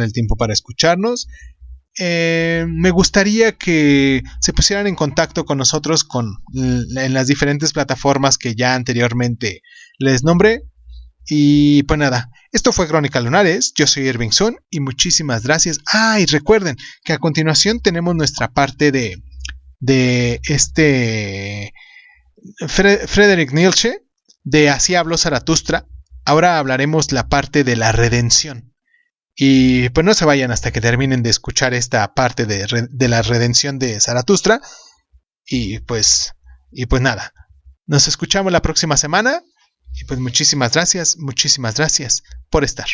el tiempo para escucharnos. Me gustaría que se pusieran en contacto con nosotros en las diferentes plataformas que ya anteriormente les nombré. Y pues nada, esto fue Crónica Lunares, yo soy Irving Sun y muchísimas gracias. Y recuerden que a continuación tenemos nuestra parte de Friedrich Nietzsche, de Así habló Zaratustra. Ahora hablaremos la parte de la redención. Y pues no se vayan hasta que terminen de escuchar esta parte de la redención de Zaratustra. Y pues nada, nos escuchamos la próxima semana. Y pues muchísimas gracias por estar.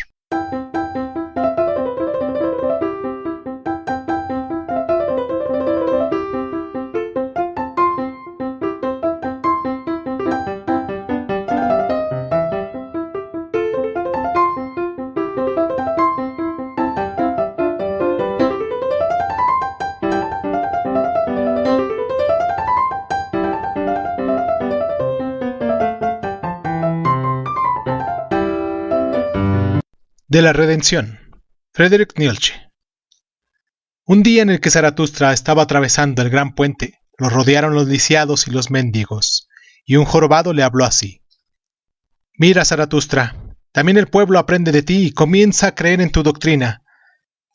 De la redención, Friedrich Nietzsche. Un día en el que Zaratustra estaba atravesando el gran puente, lo rodearon los lisiados y los mendigos, y un jorobado le habló así: Mira, Zaratustra, también el pueblo aprende de ti y comienza a creer en tu doctrina.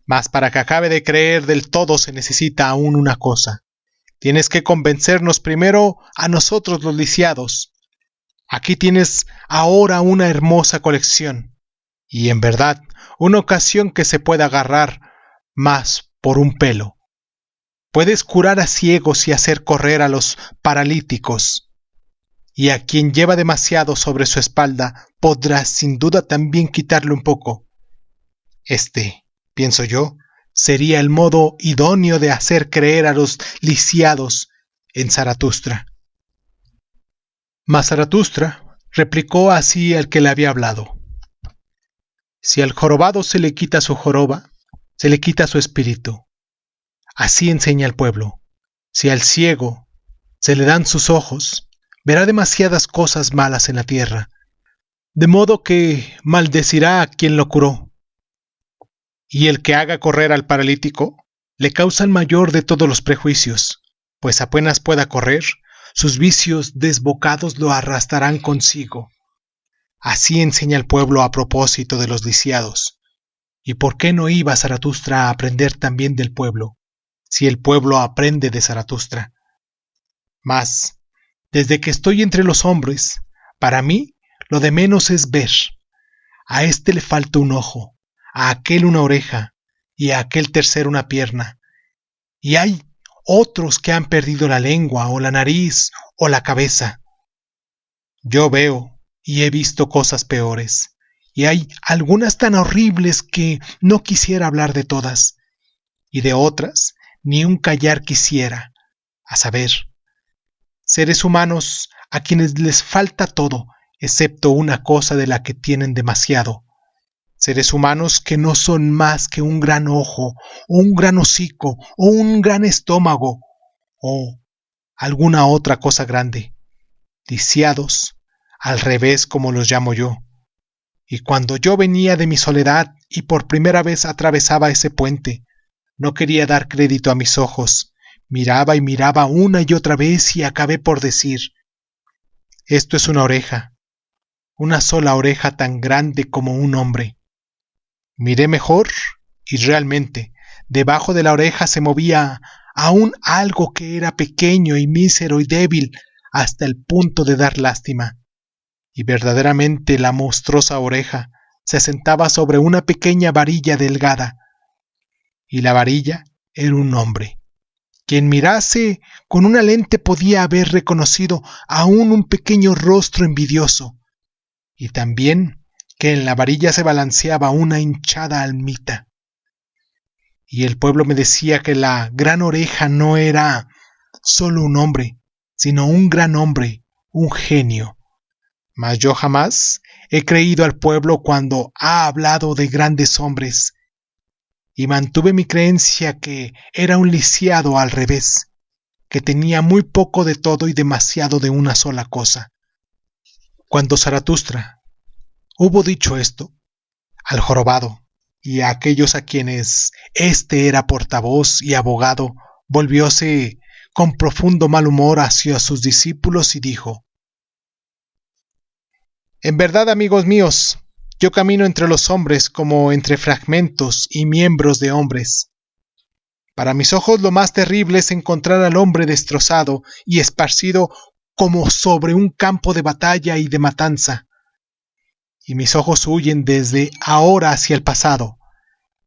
Mas para que acabe de creer del todo se necesita aún una cosa. Tienes que convencernos primero a nosotros los lisiados. Aquí tienes ahora una hermosa colección. Y en verdad, una ocasión que se puede agarrar más por un pelo. Puedes curar a ciegos y hacer correr a los paralíticos. Y a quien lleva demasiado sobre su espalda, podrás sin duda también quitarle un poco. Pienso yo, sería el modo idóneo de hacer creer a los lisiados en Zaratustra. Mas Zaratustra replicó así al que le había hablado: Si al jorobado se le quita su joroba, se le quita su espíritu. Así enseña el pueblo. Si al ciego se le dan sus ojos, verá demasiadas cosas malas en la tierra, de modo que maldecirá a quien lo curó. Y el que haga correr al paralítico, le causa el mayor de todos los prejuicios, pues apenas pueda correr, sus vicios desbocados lo arrastrarán consigo. Así enseña el pueblo a propósito de los lisiados. ¿Y por qué no iba Zaratustra a aprender también del pueblo, si el pueblo aprende de Zaratustra? Mas, desde que estoy entre los hombres, para mí lo de menos es ver. A este le falta un ojo, a aquel una oreja, y a aquel tercero una pierna. Y hay otros que han perdido la lengua, o la nariz, o la cabeza. Yo veo y he visto cosas peores, y hay algunas tan horribles que no quisiera hablar de todas, y de otras ni un callar quisiera, a saber, seres humanos a quienes les falta todo, excepto una cosa de la que tienen demasiado, seres humanos que no son más que un gran ojo, o un gran hocico, o un gran estómago, o alguna otra cosa grande, lisiados, al revés como los llamo yo. Y cuando yo venía de mi soledad y por primera vez atravesaba ese puente, no quería dar crédito a mis ojos, miraba y miraba una y otra vez y acabé por decir: esto es una oreja, una sola oreja tan grande como un hombre. Miré mejor y realmente debajo de la oreja se movía aún algo que era pequeño y mísero y débil hasta el punto de dar lástima. Y verdaderamente la monstruosa oreja se asentaba sobre una pequeña varilla delgada, y la varilla era un hombre. Quien mirase con una lente podía haber reconocido aún un pequeño rostro envidioso, y también que en la varilla se balanceaba una hinchada almita. Y el pueblo me decía que la gran oreja no era solo un hombre, sino un gran hombre, un genio. Mas yo jamás he creído al pueblo cuando ha hablado de grandes hombres, y mantuve mi creencia que era un lisiado al revés, que tenía muy poco de todo y demasiado de una sola cosa. Cuando Zaratustra hubo dicho esto, al jorobado y a aquellos a quienes éste era portavoz y abogado, volvióse con profundo mal humor hacia sus discípulos y dijo: En verdad, amigos míos, yo camino entre los hombres como entre fragmentos y miembros de hombres. Para mis ojos lo más terrible es encontrar al hombre destrozado y esparcido como sobre un campo de batalla y de matanza. Y mis ojos huyen desde ahora hacia el pasado.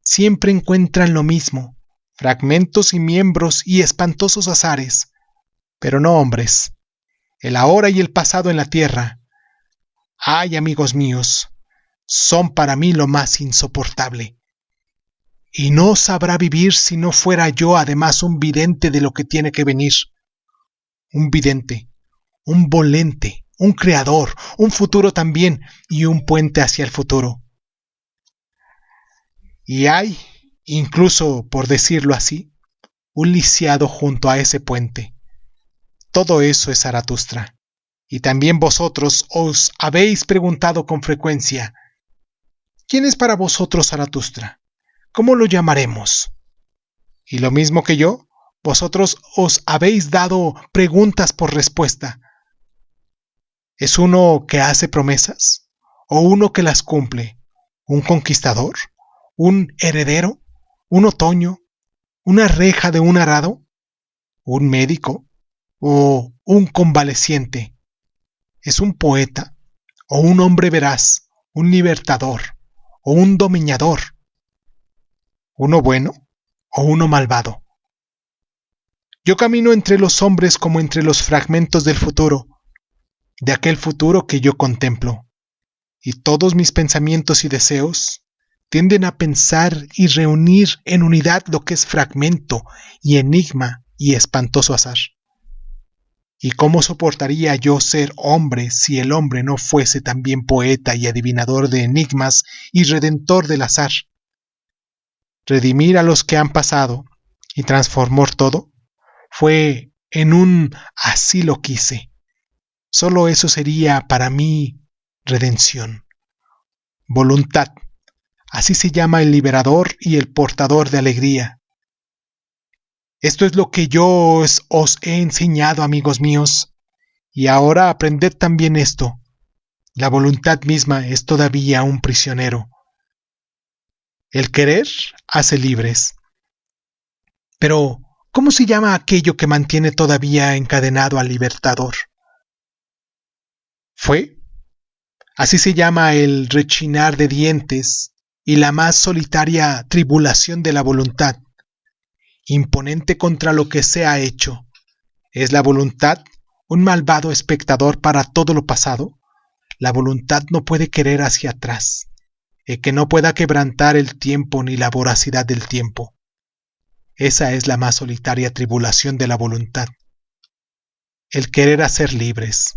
Siempre encuentran lo mismo, fragmentos y miembros y espantosos azares, pero no hombres. El ahora y el pasado en la tierra. Ay, amigos míos, son para mí lo más insoportable. Y no sabrá vivir si no fuera yo además un vidente de lo que tiene que venir. Un vidente, un volente, un creador, un futuro también y un puente hacia el futuro. Y hay, incluso por decirlo así, un lisiado junto a ese puente. Todo eso es Zaratustra. Y también vosotros os habéis preguntado con frecuencia: ¿quién es para vosotros Zaratustra? ¿Cómo lo llamaremos? Y lo mismo que yo, vosotros os habéis dado preguntas por respuesta. ¿Es uno que hace promesas? ¿O uno que las cumple? ¿Un conquistador? ¿Un heredero? ¿Un otoño? ¿Una reja de un arado? ¿Un médico? ¿O un convaleciente? ¿Es un poeta? ¿O un hombre veraz? ¿Un libertador? ¿O un dominador? ¿Uno bueno o uno malvado? Yo camino entre los hombres como entre los fragmentos del futuro, de aquel futuro que yo contemplo, y todos mis pensamientos y deseos tienden a pensar y reunir en unidad lo que es fragmento y enigma y espantoso azar. ¿Y cómo soportaría yo ser hombre si el hombre no fuese también poeta y adivinador de enigmas y redentor del azar? Redimir a los que han pasado y transformar todo fue en un así lo quise. Solo eso sería para mí redención. Voluntad, así se llama el liberador y el portador de alegría. Esto es lo que yo os he enseñado, amigos míos, y ahora aprended también esto: la voluntad misma es todavía un prisionero. El querer hace libres. Pero, ¿cómo se llama aquello que mantiene todavía encadenado al libertador? ¿Fue? Así se llama el rechinar de dientes y la más solitaria tribulación de la voluntad, imponente contra lo que se ha hecho. ¿Es la voluntad un malvado espectador para todo lo pasado? La voluntad no puede querer hacia atrás, que no pueda quebrantar el tiempo ni la voracidad del tiempo. Esa es la más solitaria tribulación de la voluntad. El querer hacer libres.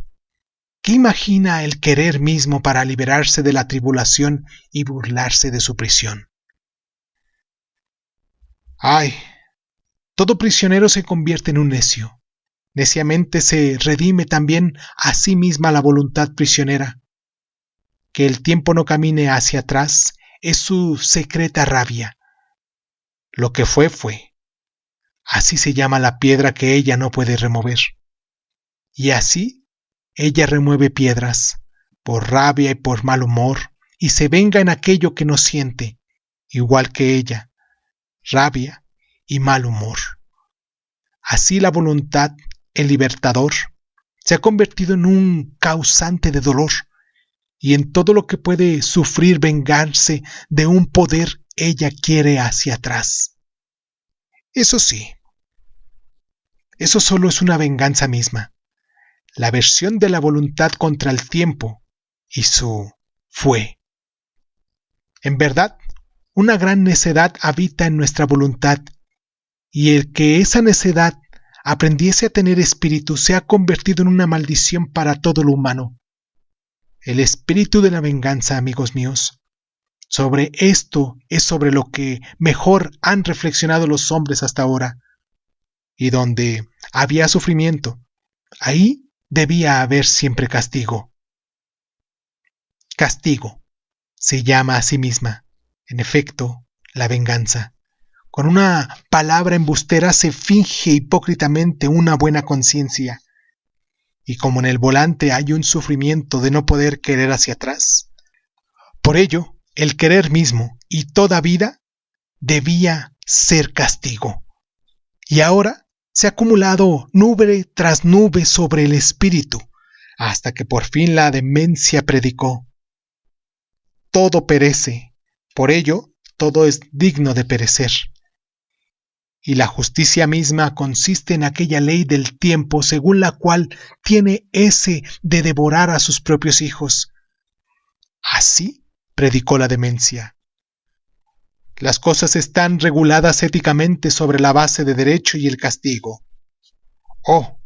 ¿Qué imagina el querer mismo para liberarse de la tribulación y burlarse de su prisión? ¡Ay! Todo prisionero se convierte en un necio. Neciamente se redime también a sí misma la voluntad prisionera. Que el tiempo no camine hacia atrás es su secreta rabia. Lo que fue, fue. Así se llama la piedra que ella no puede remover. Y así ella remueve piedras, por rabia y por mal humor, y se venga en aquello que no siente, igual que ella, rabia y mal humor. Así la voluntad, el libertador, se ha convertido en un causante de dolor, y en todo lo que puede sufrir vengarse de un poder ella quiere hacia atrás. Eso sí, eso solo es una venganza misma, la versión de la voluntad contra el tiempo y su fue. En verdad, una gran necedad habita en nuestra voluntad, y el que esa necedad aprendiese a tener espíritu se ha convertido en una maldición para todo lo humano. El espíritu de la venganza, amigos míos. Sobre esto es sobre lo que mejor han reflexionado los hombres hasta ahora. Y donde había sufrimiento, ahí debía haber siempre castigo. Castigo se llama a sí misma En efecto, la venganza. Con una palabra embustera se finge hipócritamente una buena conciencia. Y como en el volante hay un sufrimiento de no poder querer hacia atrás, por ello, el querer mismo y toda vida debía ser castigo. Y ahora se ha acumulado nube tras nube sobre el espíritu, hasta que por fin la demencia predicó: todo perece, por ello todo es digno de perecer. Y la justicia misma consiste en aquella ley del tiempo según la cual tiene ese de devorar a sus propios hijos. Así predicó la demencia. Las cosas están reguladas éticamente sobre la base de derecho y el castigo. Oh,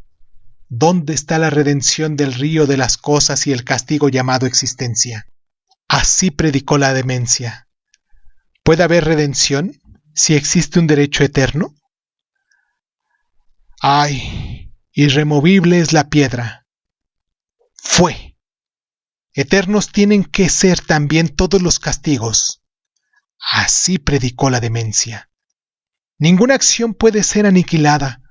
¿dónde está la redención del río de las cosas y el castigo llamado existencia? Así predicó la demencia. ¿Puede haber redención si existe un derecho eterno? ¡Ay! Irremovible es la piedra. Fue. Eternos tienen que ser también todos los castigos. Así predicó la demencia. Ninguna acción puede ser aniquilada.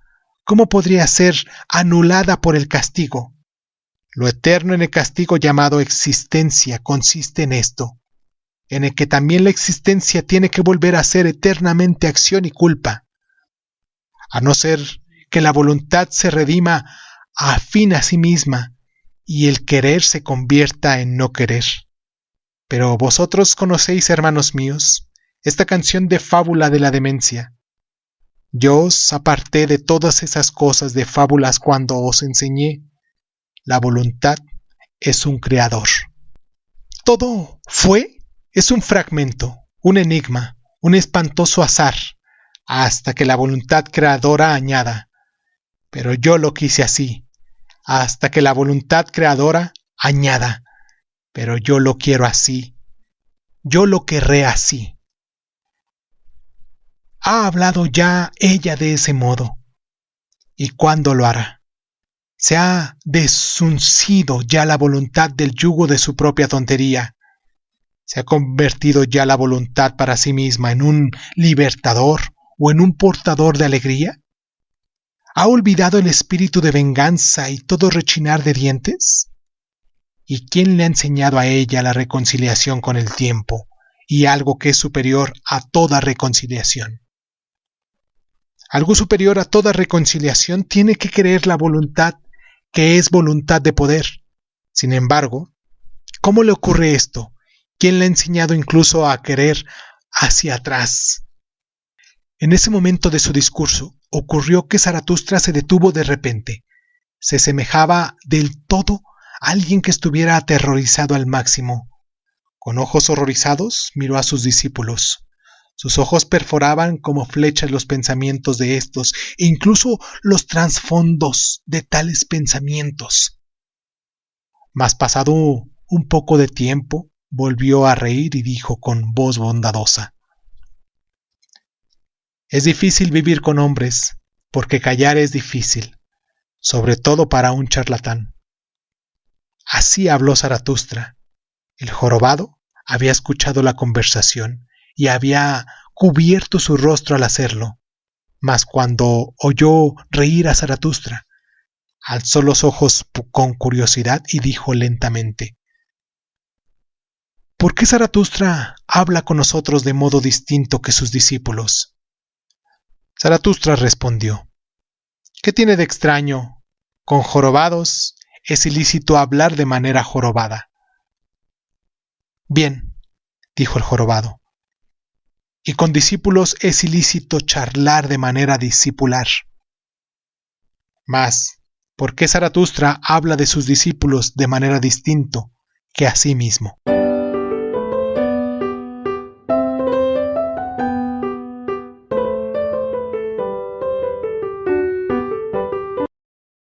¿Cómo podría ser anulada por el castigo? Lo eterno en el castigo llamado existencia consiste en esto, en el que también la existencia tiene que volver a ser eternamente acción y culpa, a no ser que la voluntad se redima a fin a sí misma y el querer se convierta en no querer. Pero vosotros conocéis, hermanos míos, esta canción de fábula de la demencia. Yo os aparté de todas esas cosas de fábulas cuando os enseñé: la voluntad es un creador. Todo es un fragmento, un enigma, un espantoso azar, hasta que la voluntad creadora añada: pero yo lo quise así, hasta que la voluntad creadora añada: pero yo lo quiero así, yo lo querré así. Ha hablado ya ella de ese modo. ¿Y cuándo lo hará? Se ha desuncido ya la voluntad del yugo de su propia tontería. ¿Se ha convertido ya la voluntad para sí misma en un libertador o en un portador de alegría? ¿Ha olvidado el espíritu de venganza y todo rechinar de dientes? ¿Y quién le ha enseñado a ella la reconciliación con el tiempo y algo que es superior a toda reconciliación? Algo superior a toda reconciliación tiene que querer la voluntad, que es voluntad de poder. Sin embargo, ¿cómo le ocurre esto? ¿Quién le ha enseñado incluso a querer hacia atrás? En ese momento de su discurso, ocurrió que Zaratustra se detuvo de repente. Se semejaba del todo a alguien que estuviera aterrorizado al máximo. Con ojos horrorizados miró a sus discípulos. Sus ojos perforaban como flechas los pensamientos de estos, e incluso los trasfondos de tales pensamientos. Mas pasado un poco de tiempo, volvió a reír y dijo con voz bondadosa: es difícil vivir con hombres, porque callar es difícil, sobre todo para un charlatán. Así habló Zaratustra. El jorobado había escuchado la conversación y había cubierto su rostro al hacerlo, mas cuando oyó reír a Zaratustra, alzó los ojos con curiosidad y dijo lentamente: ¿por qué Zaratustra habla con nosotros de modo distinto que sus discípulos? Zaratustra respondió: ¿qué tiene de extraño? Con jorobados es ilícito hablar de manera jorobada. Bien, dijo el jorobado, y con discípulos es ilícito charlar de manera discipular. Mas, ¿por qué Zaratustra habla de sus discípulos de manera distinto que a sí mismo?